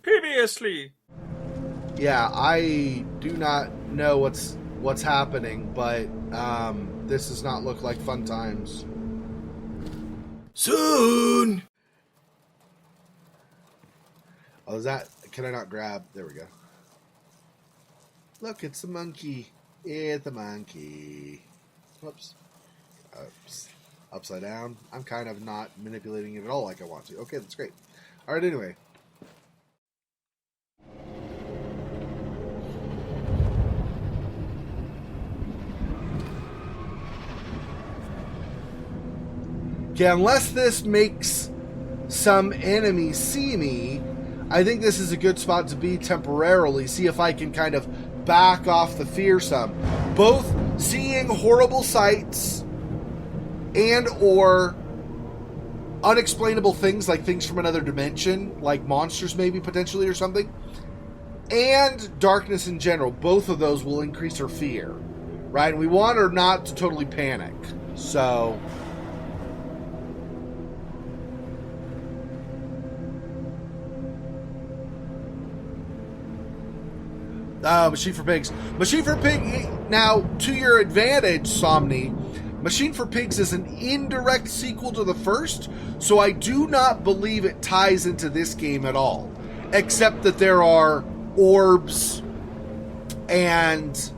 Previously. Yeah, I do not know what's happening, but this does not look like fun times. Soon. Oh, is that? Can I not grab? There we go. Look, it's a monkey. It's a monkey. Whoops. Oops. Upside down. I'm kind of not manipulating it at all like I want to. Okay, that's great. All right, anyway. Okay, unless this makes some enemy see me, I think this is a good spot to be temporarily. See if I can kind of back off the fear some. Both seeing horrible sights and or unexplainable things, like things from another dimension, like monsters maybe potentially or something, and darkness in general. Both of those will increase her fear, right? And we want her not to totally panic. So... Machine for Pigs. Machine for Pigs, now, to your advantage, Somni, Machine for Pigs is an indirect sequel to the first, so I do not believe it ties into this game at all. Except that there are orbs and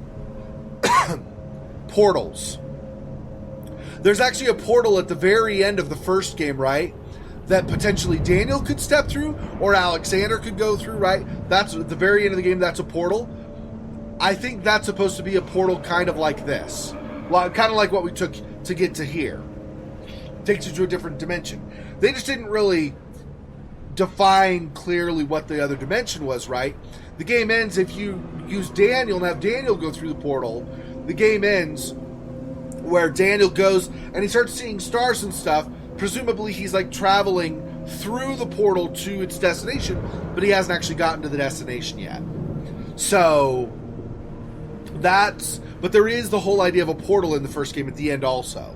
portals. There's actually a portal at the very end of the first game, right? That potentially Daniel could step through, or Alexander could go through, right? That's at the very end of the game, that's a portal. I think that's supposed to be a portal kind of like this. Kind of like what we took to get to here. Takes you to a different dimension. They just didn't really define clearly what the other dimension was, right? The game ends if you use Daniel and have Daniel go through the portal. The game ends where Daniel goes and he starts seeing stars and stuff. Presumably he's like traveling through the portal to its destination, but he hasn't actually gotten to the destination yet. So but there is the whole idea of a portal in the first game at the end also.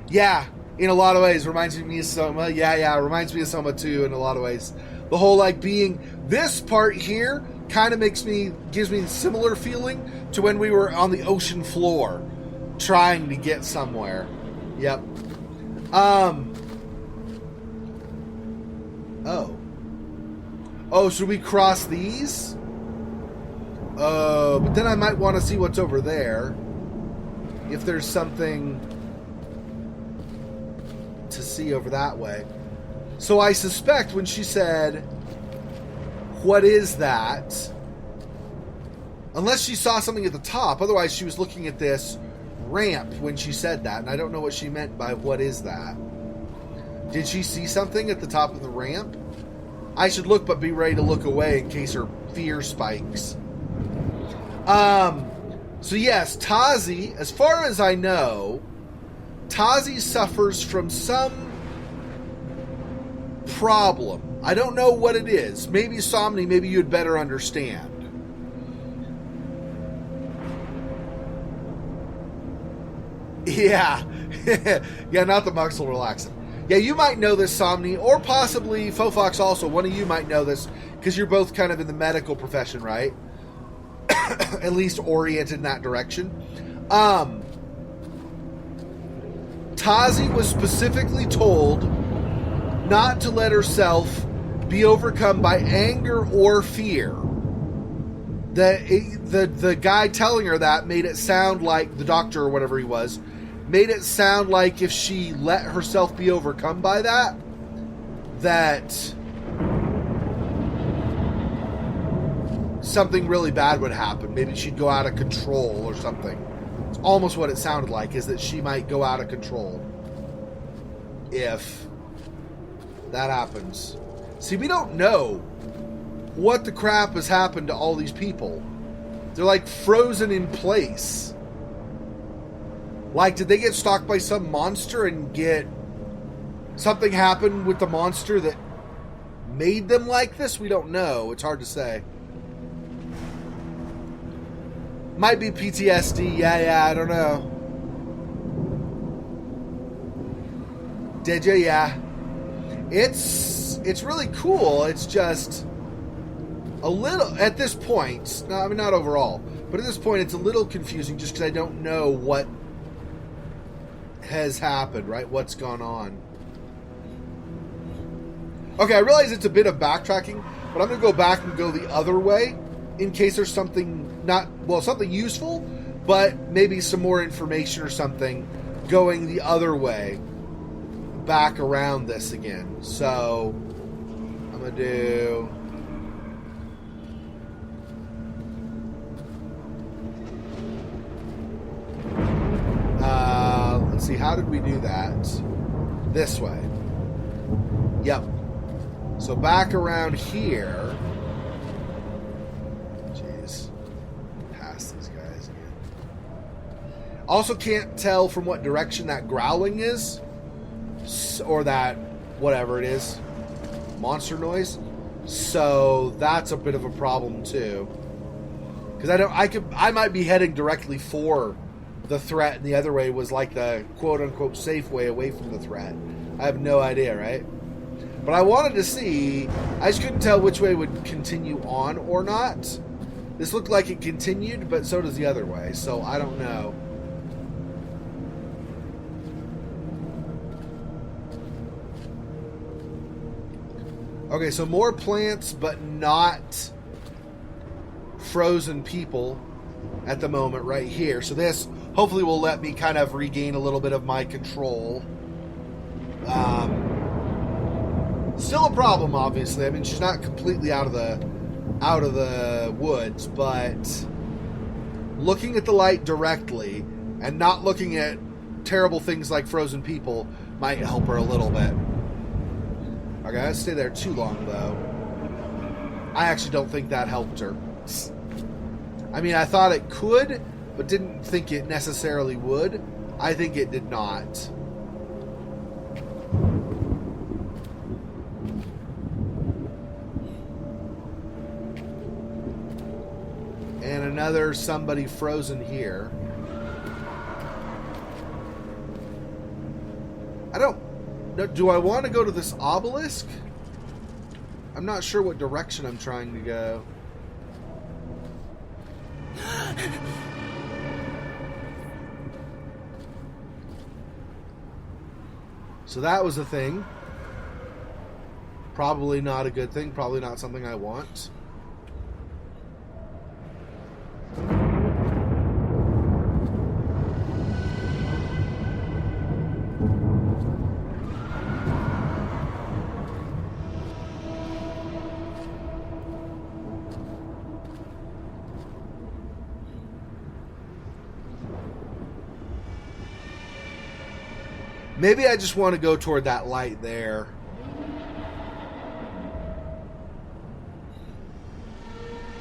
Yeah, in a lot of ways reminds me of Soma. Yeah, reminds me of Soma too in a lot of ways. The whole like being this part here kind of gives me a similar feeling to when we were on the ocean floor trying to get somewhere. Yep. Oh, should we cross these? But then I might want to see what's over there. If there's something to see over that way. So I suspect when she said, "What is that?" Unless she saw something at the top. Otherwise, she was looking at this ramp when she said that, and I don't know what she meant by "what is that." Did she see something at the top of the ramp? I should look, but be ready to look away in case her fear spikes. So yes, Tasi, as far as I know, Tasi suffers from some problem. I don't know what it is. Maybe Somni, maybe you'd better understand. Yeah. Yeah, not the muscle relaxant. Yeah, you might know this, Somni, or possibly Fofox also. One of you might know this, because you're both kind of in the medical profession, right? At least oriented in that direction. Tasi was specifically told not to let herself be overcome by anger or fear. The guy telling her that made it sound like, the doctor or whatever he was, made it sound like if she let herself be overcome by that something really bad would happen. Maybe she'd go out of control or something. It's almost what it sounded like, is that she might go out of control if that happens. See, we don't know what the crap has happened to all these people. They're like frozen in place. Like, did they get stalked by some monster and get something happen with the monster that made them like this? We don't know. It's hard to say. Might be PTSD. Yeah, I don't know. Did you? Yeah. It's really cool. It's just a little, at this point, no, I mean, not overall, but at this point it's a little confusing just because I don't know what has happened, right? What's gone on. Okay, I realize it's a bit of backtracking, but I'm going to go back and go the other way in case there's something something useful, but maybe some more information or something going the other way back around this again. So I'm going to do... let's see, how did we do that? This way. Yep. So back around here. Jeez. Past these guys again. Also can't tell from what direction that growling is. Or that whatever it is. Monster noise. So that's a bit of a problem too. Because I might be heading directly for the threat, and the other way was like the quote-unquote safe way away from the threat. I have no idea, right? But I wanted to see... I just couldn't tell which way would continue on or not. This looked like it continued, but so does the other way, so I don't know. Okay, so more plants, but not frozen people at the moment right here. So this hopefully will let me kind of regain a little bit of my control. Still a problem, obviously. I mean, she's not completely out of the woods, but looking at the light directly and not looking at terrible things like frozen people might help her a little bit. Okay, I stay there too long, though. I actually don't think that helped her. I mean, I thought it could, but didn't think it necessarily would. I think it did not. And another somebody frozen here. I don't... Do I want to go to this obelisk? I'm not sure what direction I'm trying to go. So that was a thing. Probably not a good thing. Probably not something I want. Maybe I just want to go toward that light there.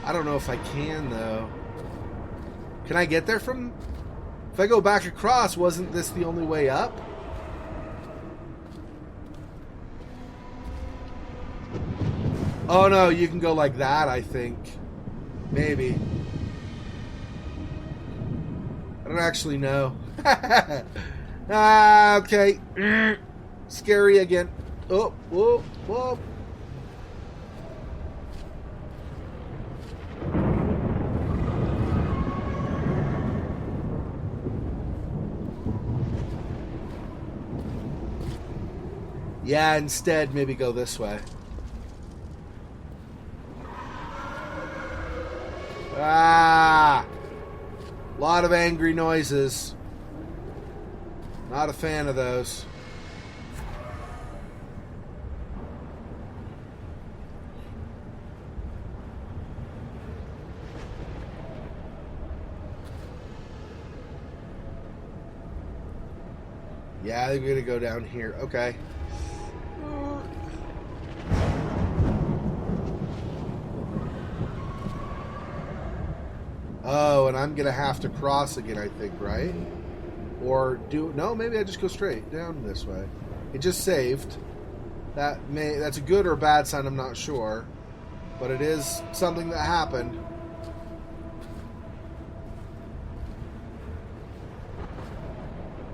I don't know if I can, though. Can I get there from... If I go back across, wasn't this the only way up? Oh, no, you can go like that, I think. Maybe. I don't actually know. Okay. Scary again. Oh, whoa, whoa. Yeah, instead, maybe go this way. Ah! A lot of angry noises. Not a fan of those. Yeah, they're gonna go down here. Okay. Oh, and I'm gonna have to cross again, I think, right? Or do... No, maybe I just go straight down this way. It just saved. That's a good or a bad sign, I'm not sure. But it is something that happened.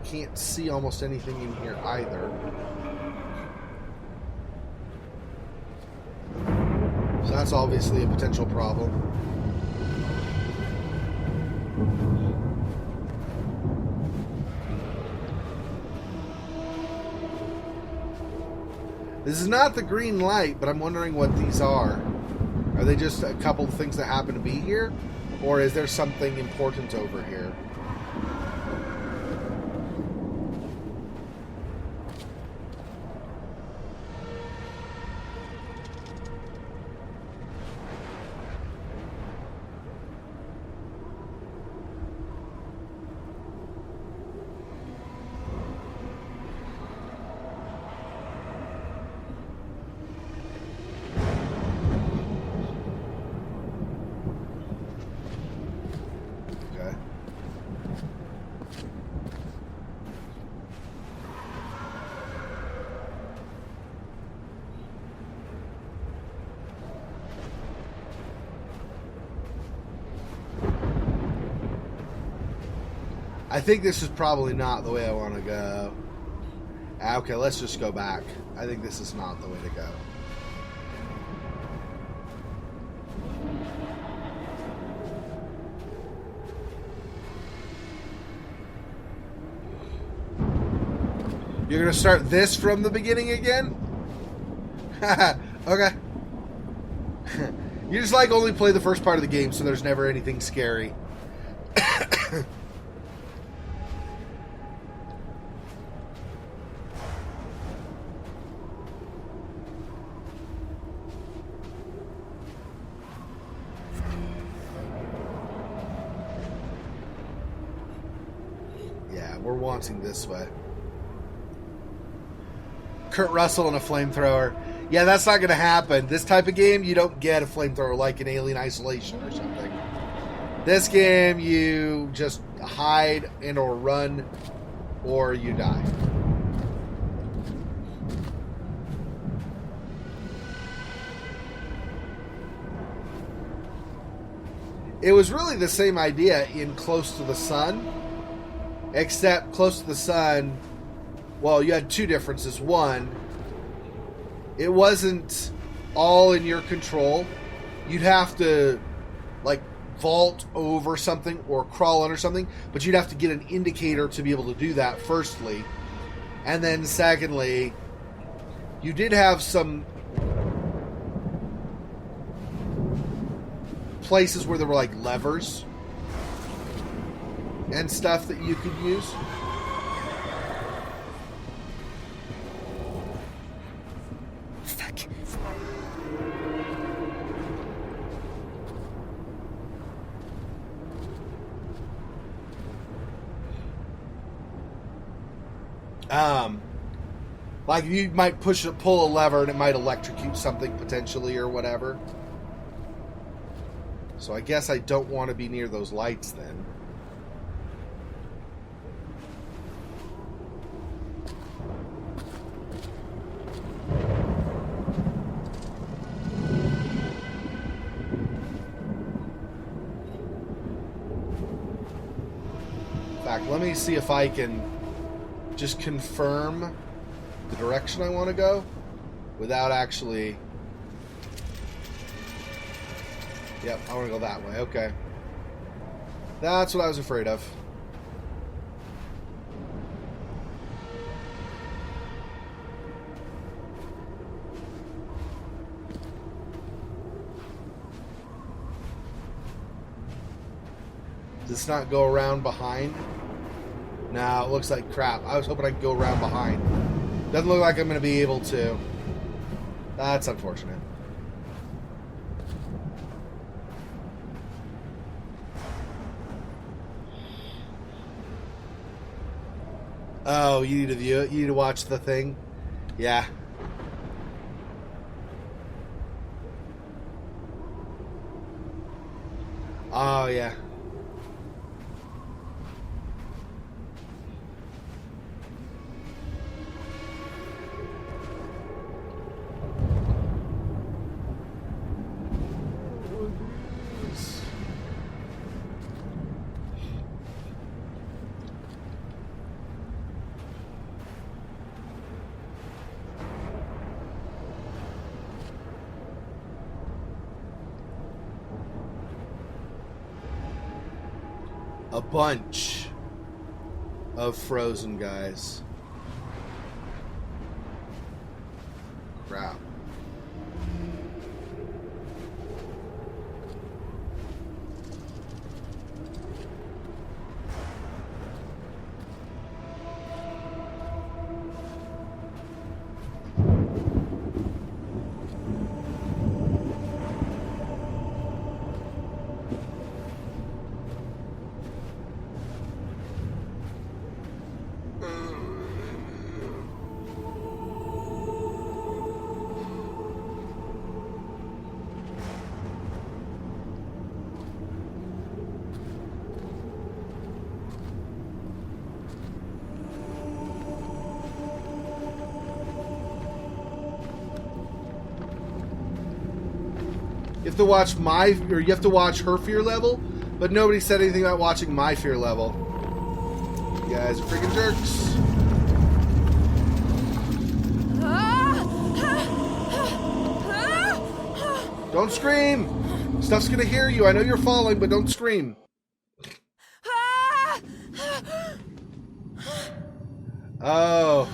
Can't see almost anything in here either. That's obviously a potential problem. This is not the green light, but I'm wondering what these are. Are they just a couple of things that happen to be here? Or is there something important over here? I think this is probably not the way I want to go. Okay, let's just go back. I think this is not the way to go. You're going to start this from the beginning again? Okay. You just like only play the first part of the game, so there's never anything scary. We're wanting this way. Kurt Russell and a flamethrower. Yeah, that's not going to happen. This type of game, you don't get a flamethrower like in Alien Isolation or something. This game, you just hide and or run, or you die. It was really the same idea in Close to the Sun. Except Close to the Sun, well, you had two differences. One, it wasn't all in your control. You'd have to, like, vault over something or crawl under something, but you'd have to get an indicator to be able to do that, firstly. And then, secondly, you did have some places where there were, like, levers and stuff that you could use. Fuck. Like you might pull a lever and it might electrocute something potentially or whatever. So I guess I don't want to be near those lights then. Let me see if I can just confirm the direction I want to go without actually... Yep, I want to go that way. Okay. That's what I was afraid of. Does this not go around behind? No, it looks like crap. I was hoping I could go around behind. Doesn't look like I'm going to be able to. That's unfortunate. Oh, you need to view it? You need to watch the thing? Yeah. Oh, yeah. a bunch of frozen guys. Crap. You have to watch you have to watch her fear level, but nobody said anything about watching my fear level. You guys are freaking jerks. Don't scream! Stuff's gonna hear you. I know you're falling, but don't scream. Oh.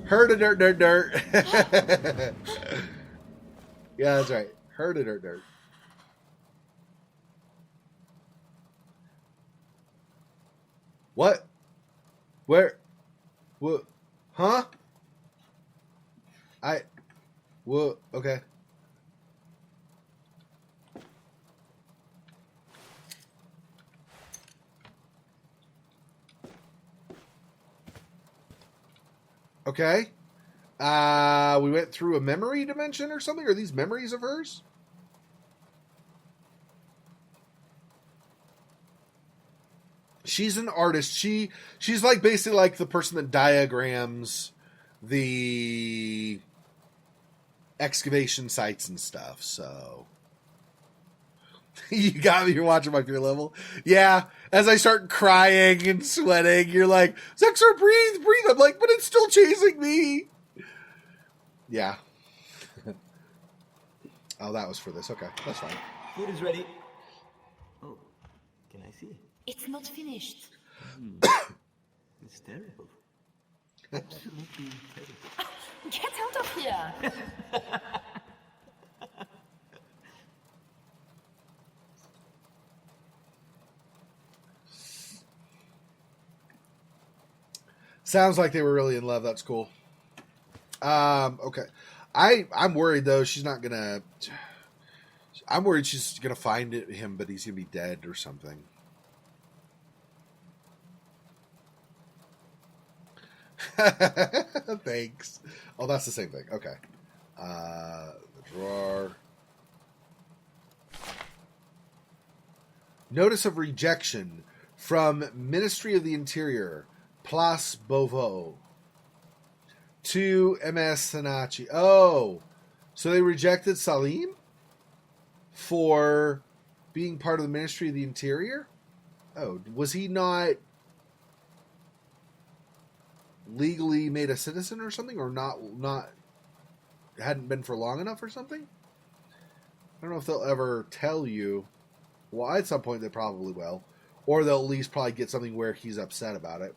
Heard a dirt, dirt, dirt. Yeah, that's right. Heard a dirt, dirt. What? Where? What? Huh? What? Okay. Okay. We went through a memory dimension or something? Are these memories of hers? She's an artist. She's like basically like the person that diagrams the excavation sites and stuff. So you got me. You're watching my fear level. Yeah. As I start crying and sweating, you're like, Xexor, breathe, breathe. I'm like, but it's still chasing me. Yeah. Oh, that was for this. Okay, that's fine. Food is ready. Oh, can I see? It's not finished. It's terrible. Absolutely terrible. Get out of here! Sounds like they were really in love. That's cool. Okay. I'm worried though. She's not gonna. I'm worried she's gonna find him, but he's gonna be dead or something. Thanks. Oh, that's the same thing. Okay. The drawer. Notice of rejection from Ministry of the Interior, Place Beauvau. To MS Sanachi. Oh, so they rejected Salim for being part of the Ministry of the Interior? Oh, was he not legally made a citizen or something, or not hadn't been for long enough or something? I don't know if they'll ever tell you. Well, at some point they probably will, or they'll at least probably get something where he's upset about it.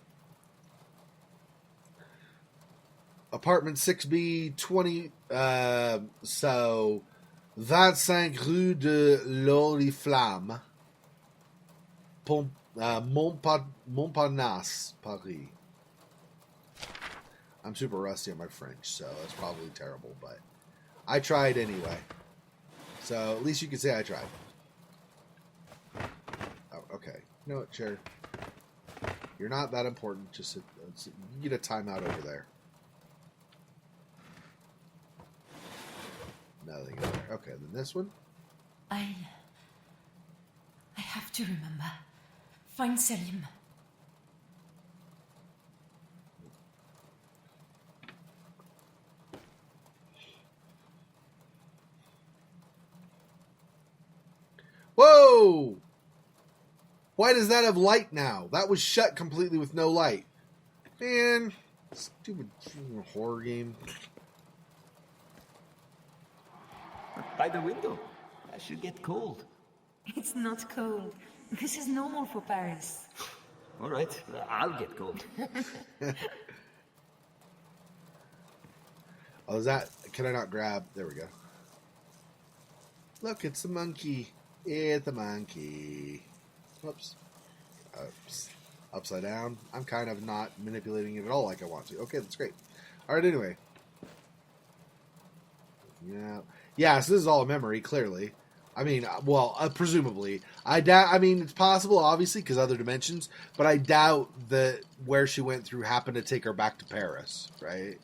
Apartment 6B 20. So 25 Rue de l'Oriflamme, Montparnasse, Paris. I'm super rusty on my French, so that's probably terrible, but I tried anyway. So at least you can say I tried. Oh, okay. You know what, Chair? You're not that important. Just you get a timeout over there. Nothing there. Okay, then this one. I have to remember. Find Selim. Whoa! Why does that have light now? That was shut completely with no light. Man, stupid horror game. By the window. I should get cold. It's not cold. This is normal for Paris. All right, I'll get cold. Oh, is that... Can I not grab... There we go. Look, it's the monkey. It's the monkey. Whoops. Oops. Upside down. I'm kind of not manipulating it at all like I want to. Okay, that's great. All right, anyway. Yeah. Yeah, so this is all a memory, clearly. I mean, well, presumably. I doubt... I mean, it's possible, obviously, because other dimensions, but I doubt that where she went through happened to take her back to Paris, right?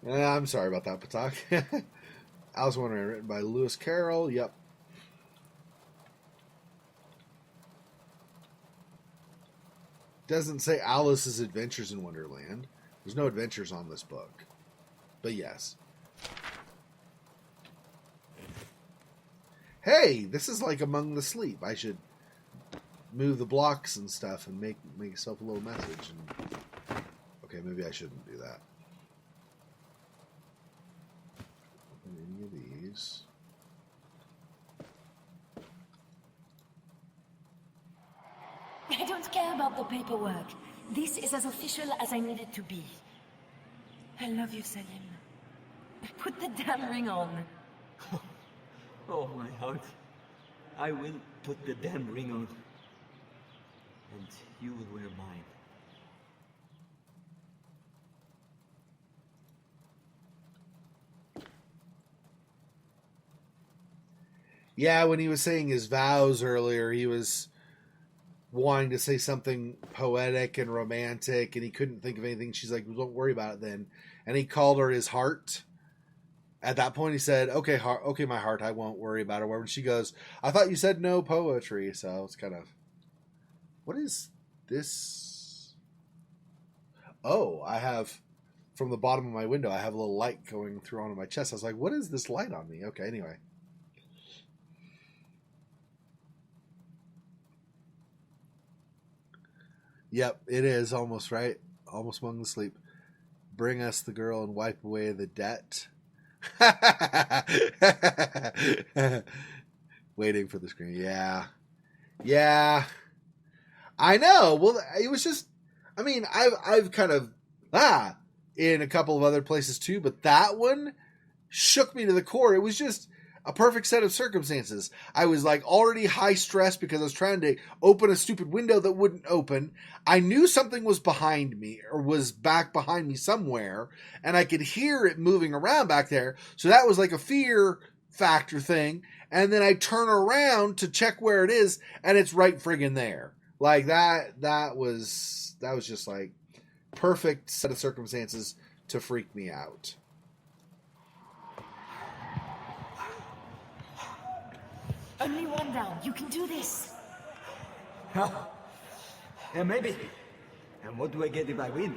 I'm sorry about that, Patak. Alice Wonderland, written by Lewis Carroll. Yep. Doesn't say Alice's Adventures in Wonderland. There's no adventures on this book. But yes. Hey, this is like Among the Sleep. I should move the blocks and stuff and make yourself a little message. And... Okay, maybe I shouldn't do that. Open any of these. I don't care about the paperwork. This is as official as I need it to be. I love you, Salim. Put the damn ring on. Oh, my heart. I will put the damn ring on. And you will wear mine. Yeah, when he was saying his vows earlier, he was wanting to say something poetic and romantic, and he couldn't think of anything. She's like, well, don't worry about it then. And he called her his heart. At that point, he said, okay, okay, my heart, I won't worry about it. When she goes, I thought you said no poetry. So it's kind of, what is this? Oh, I have, from the bottom of my window, I have a little light going through onto my chest. I was like, what is this light on me? Okay, anyway. Yep, it is almost right. Almost among the sleep. Bring us the girl and wipe away the debt. Waiting for the screen. Yeah. Yeah. I know. Well, it was just, I mean, I've kind of, in a couple of other places too, but that one shook me to the core. It was just a perfect set of circumstances. I was like already high stress because I was trying to open a stupid window that wouldn't open. I knew something was behind me or was back behind me somewhere, and I could hear it moving around back there. So that was like a fear factor thing. And then I turn around to check where it is, and it's right friggin' there. Like that was just like perfect set of circumstances to freak me out. Only one down. You can do this. Yeah, maybe. And what do I get if I win?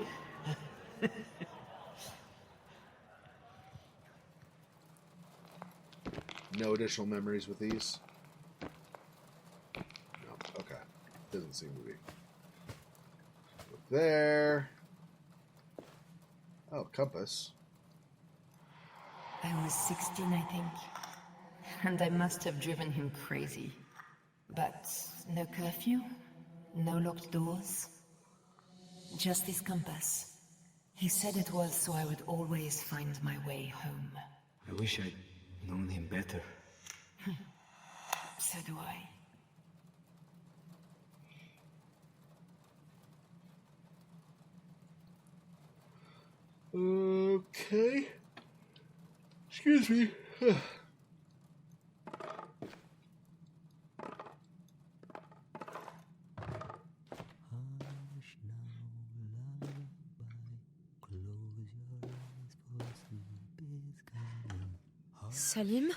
No additional memories with these? No. Okay. Doesn't seem to be. Look there. Oh, compass. I was 16, I think. And I must have driven him crazy. But no curfew, no locked doors. Just this compass. He said it was so I would always find my way home. I wish I'd known him better. So do I. Okay. Excuse me. Salim?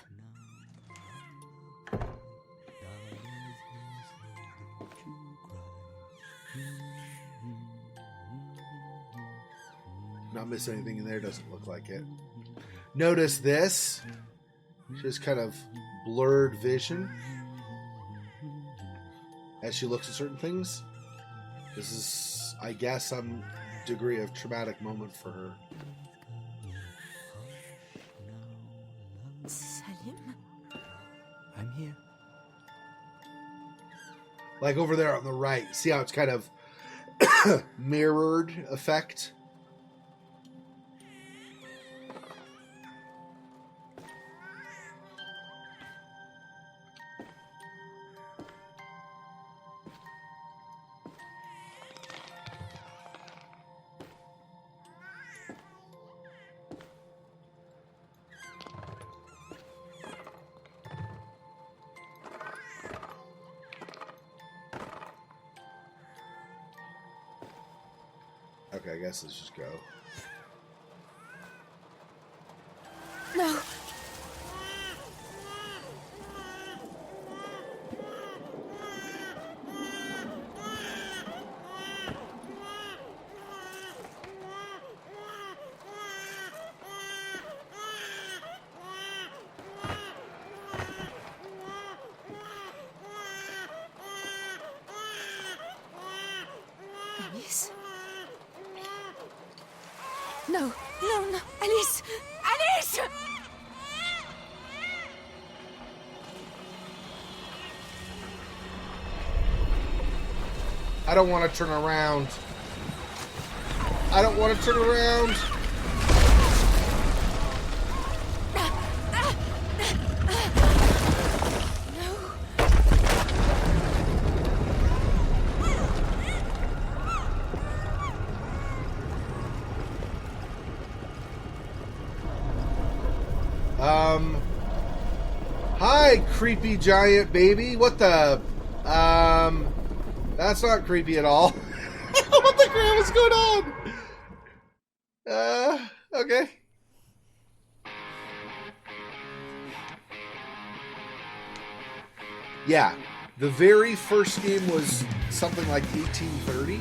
Not miss anything in there, doesn't look like it. Notice this. Just kind of blurred vision as she looks at certain things. This is, I guess, some degree of traumatic moment for her. Salim? I'm here. Like over there on the right. See how it's kind of mirrored effect? Okay, I guess let's just go. No. Alice? No, no, no, Alice! Alice! I don't want to turn around. I don't want to turn around. Hi, creepy giant baby. What the? That's not creepy at all. What the crap is going on? Okay. Yeah, the very first game was something like 1830.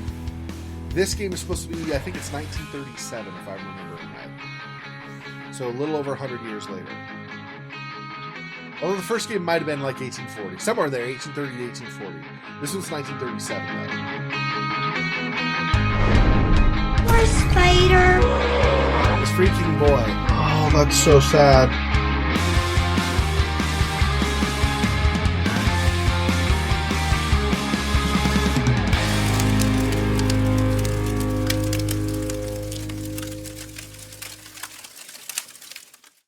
This game is supposed to be, I think it's 1937, if I'm remembering right. So a little over 100 years later. Although the first game might have been like 1840. Somewhere there, 1830 to 1840. This was 1937, though. Poor spider. This freaking boy. Oh, that's so sad.